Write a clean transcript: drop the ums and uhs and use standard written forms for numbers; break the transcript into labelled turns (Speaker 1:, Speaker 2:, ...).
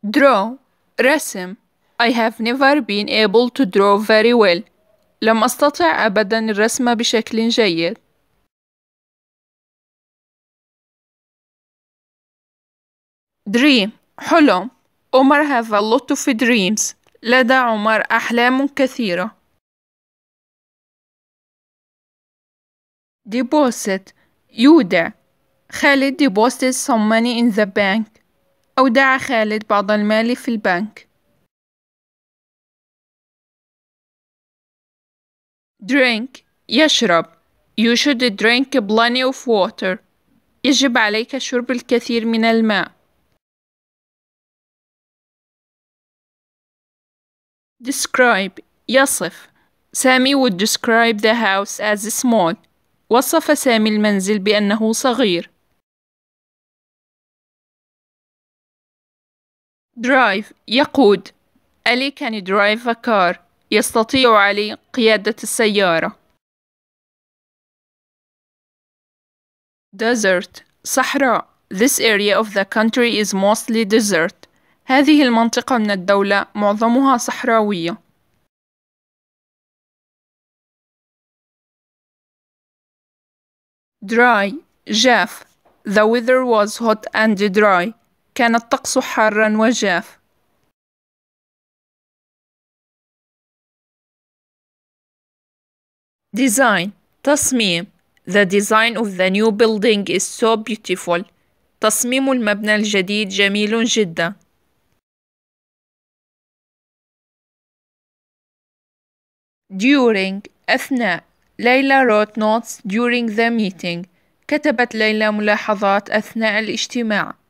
Speaker 1: draw رسم. I have never been able to draw very well. لم أستطع أبدا الرسم بشكل جيد. dream حلم. عمر have a lot of dreams. لدى عمر أحلام كثيرة. deposit يودع. خالد deposited some money in the bank. أودع خالد بعض المال في البنك. drink يشرب. You should drink plenty of water. يجب عليك شرب الكثير من الماء. describe يصف. سامي would describe the house as small. وصف سامي المنزل بأنه صغير. drive يقود. علي can drive a car. يستطيع علي قيادة السيارة. desert صحراء. This area of the country is mostly desert. هذه المنطقة من الدولة معظمها صحراوية. dry جاف. The weather was hot and dry. كان الطقس حارا وجاف. design تصميم. The design of the new building is so beautiful. تصميم المبنى الجديد جميل جدا. during أثناء. ليلى wrote notes during the meeting. كتبت ليلى ملاحظات أثناء الاجتماع.